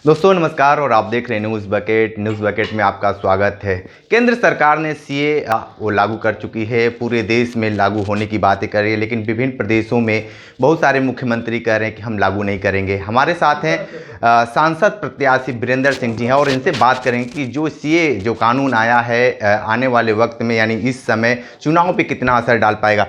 दोस्तों नमस्कार और आप देख रहे हैं न्यूज़ बकेट में आपका स्वागत है। केंद्र सरकार ने सीए वो लागू कर चुकी है, पूरे देश में लागू होने की बातें कर रही है, लेकिन विभिन्न प्रदेशों में बहुत सारे मुख्यमंत्री कह रहे हैं कि हम लागू नहीं करेंगे। हमारे साथ हैं सांसद प्रत्याशी वीरेंद्र सिंह जी हैं और इनसे बात करेंगे कि जो सीए जो कानून आया है आने वाले वक्त में यानी इस समय चुनाव पर कितना असर डाल पाएगा।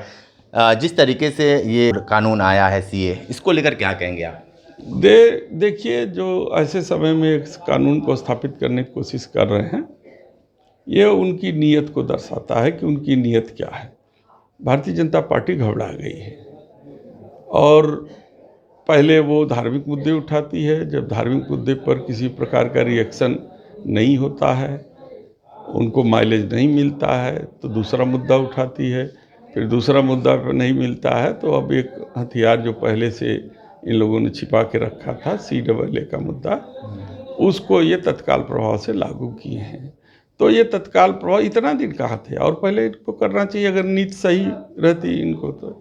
जिस तरीके से ये कानून आया है सीए, इसको लेकर क्या कहेंगे आप? देखिए, जो ऐसे समय में एक कानून को स्थापित करने की कोशिश कर रहे हैं, ये उनकी नीयत को दर्शाता है कि उनकी नीयत क्या है। भारतीय जनता पार्टी घबरा गई है और पहले वो धार्मिक मुद्दे उठाती है। जब धार्मिक मुद्दे पर किसी प्रकार का रिएक्शन नहीं होता है, उनको माइलेज नहीं मिलता है, तो दूसरा मुद्दा उठाती है। फिर दूसरा मुद्दा पर नहीं मिलता है तो अब एक हथियार जो पहले से इन लोगों ने छिपा के रखा था, CAA का मुद्दा, उसको ये तत्काल प्रभाव से लागू किए हैं। तो ये तत्काल प्रभाव इतना दिन कहाँ थे, और पहले इनको करना चाहिए अगर नीति सही रहती इनको तो।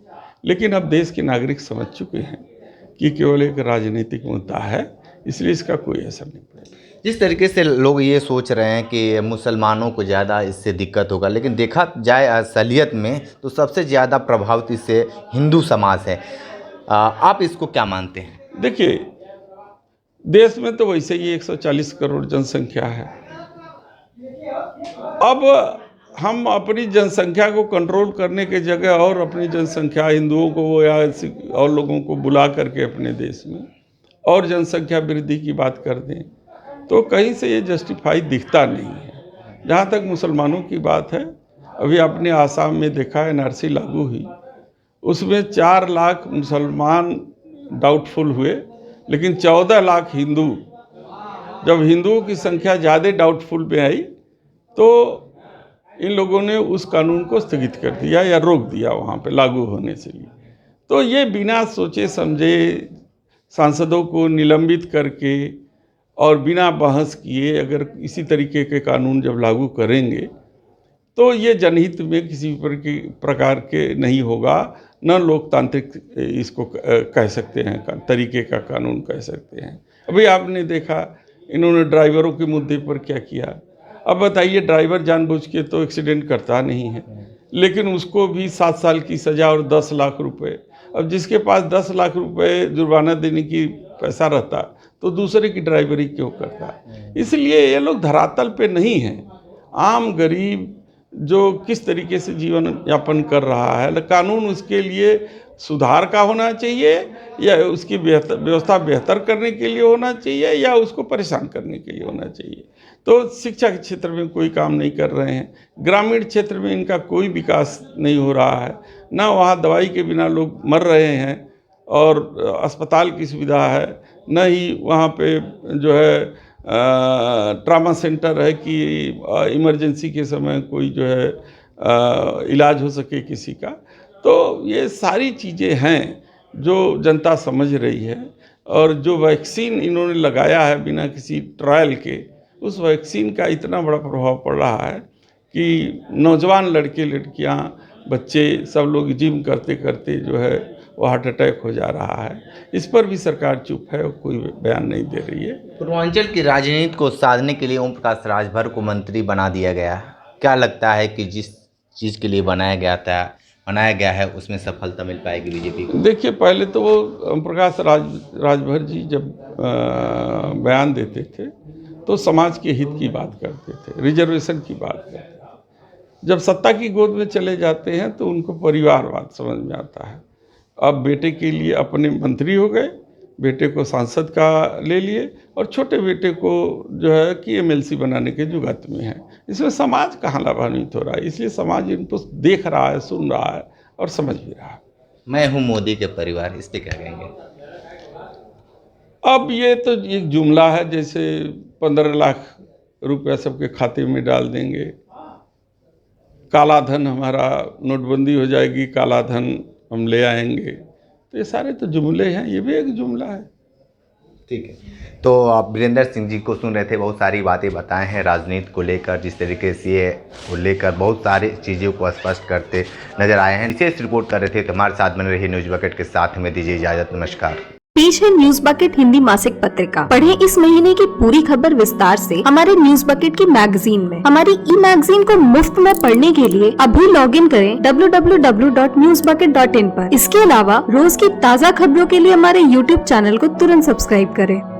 लेकिन अब देश के नागरिक समझ चुके हैं कि केवल एक राजनीतिक मुद्दा है, इसलिए इसका कोई असर नहीं पड़ेगा। जिस तरीके से लोग ये सोच रहे हैं कि मुसलमानों को ज़्यादा इससे दिक्कत होगा, लेकिन देखा जाए असलियत में तो सबसे ज़्यादा प्रभावित इससे हिंदू समाज है। आप इसको क्या मानते हैं? देखिए, देश में तो वैसे ही 140 करोड़ जनसंख्या है। अब हम अपनी जनसंख्या को कंट्रोल करने के जगह और अपनी जनसंख्या हिंदुओं को या और लोगों को बुला करके अपने देश में और जनसंख्या वृद्धि की बात कर दें तो कहीं से ये जस्टिफाई दिखता नहीं है। जहाँ तक मुसलमानों की बात है, अभी आपने आसाम में देखा NRC लागू हुई, उसमें 4 लाख मुसलमान डाउटफुल हुए, लेकिन 14 लाख हिंदू। जब हिंदुओं की संख्या ज़्यादा डाउटफुल में आई तो इन लोगों ने उस कानून को स्थगित कर दिया या रोक दिया वहाँ पे लागू होने से लिए। तो ये बिना सोचे समझे सांसदों को निलंबित करके और बिना बहस किए अगर इसी तरीके के कानून जब लागू करेंगे तो ये जनहित में किसी प्रकार के नहीं होगा, न लोकतांत्रिक इसको कह सकते हैं, तरीके का कानून कह सकते हैं। अभी आपने देखा इन्होंने ड्राइवरों के मुद्दे पर क्या किया। अब बताइए, ड्राइवर जानबूझ के तो एक्सीडेंट करता नहीं है, लेकिन उसको भी 7 साल की सज़ा और 10 लाख रुपए। अब जिसके पास 10 लाख रुपए जुर्माना देने की पैसा रहता तो दूसरे की ड्राइवरी क्यों करता। इसलिए ये लोग धरातल पे नहीं हैं। आम गरीब जो किस तरीके से जीवन यापन कर रहा है, कानून उसके लिए सुधार का होना चाहिए या उसकी व्यवस्था बेहतर करने के लिए होना चाहिए या उसको परेशान करने के लिए होना चाहिए। तो शिक्षा के क्षेत्र में कोई काम नहीं कर रहे हैं, ग्रामीण क्षेत्र में इनका कोई विकास नहीं हो रहा है, ना वहाँ दवाई के बिना लोग मर रहे हैं और अस्पताल की सुविधा है, न ही वहाँ पे जो है ट्रामा सेंटर है कि इमरजेंसी के समय कोई जो है इलाज हो सके किसी का। तो ये सारी चीज़ें हैं जो जनता समझ रही है, और जो वैक्सीन इन्होंने लगाया है बिना किसी ट्रायल के, उस वैक्सीन का इतना बड़ा प्रभाव पड़ रहा है कि नौजवान लड़के लड़कियां बच्चे सब लोग जिम करते करते जो है वो हार्ट अटैक हो जा रहा है। इस पर भी सरकार चुप है और कोई बयान नहीं दे रही है। पूर्वांचल की राजनीति को साधने के लिए ओम प्रकाश राजभर को मंत्री बना दिया गया। क्या लगता है कि जिस चीज़ के लिए बनाया गया है उसमें सफलता मिल पाएगी बीजेपी को? देखिए, पहले तो वो ओम प्रकाश राजभर जी जब बयान देते थे तो समाज के हित की बात करते थे, रिजर्वेशन की बात करते थे। जब सत्ता की गोद में चले जाते हैं तो उनको परिवारवाद समझ में आता है। अब बेटे के लिए अपने मंत्री हो गए, बेटे को सांसद का ले लिए और छोटे बेटे को जो है कि MLC बनाने के जुगत में है। इसमें समाज कहाँ लाभान्वित हो रहा है, इसलिए समाज इनको देख रहा है, सुन रहा है और समझ भी रहा है। मैं हूँ मोदी के परिवार, इस पर क्या कहेंगे? अब ये तो एक जुमला है, जैसे 15 लाख रुपया सबके खाते में डाल देंगे, काला धन हमारा नोटबंदी हो जाएगी, काला धन हम ले आएंगे। तो ये सारे तो जुमले हैं, ये भी एक जुमला है। ठीक है, तो आप वीरेंद्र सिंह जी को सुन रहे थे, बहुत सारी बातें बताए हैं राजनीति को लेकर, जिस तरीके से ये को लेकर बहुत सारी चीज़ों को स्पष्ट करते नजर आए हैं। विशेष रिपोर्ट कर रहे थे, तो हमारे साथ बने रहिए न्यूज़ बकेट के साथ। हमें दीजिए इजाज़त, नमस्कार। पेश है न्यूज बकेट हिंदी मासिक पत्रिका। पढ़ें इस महीने की पूरी खबर विस्तार से हमारे न्यूज बकेट की मैगजीन में। हमारी ई मैगजीन को मुफ्त में पढ़ने के लिए अभी लॉगिन करें www.newsbucket.in पर। इसके अलावा रोज की ताज़ा खबरों के लिए हमारे YouTube चैनल को तुरंत सब्सक्राइब करें।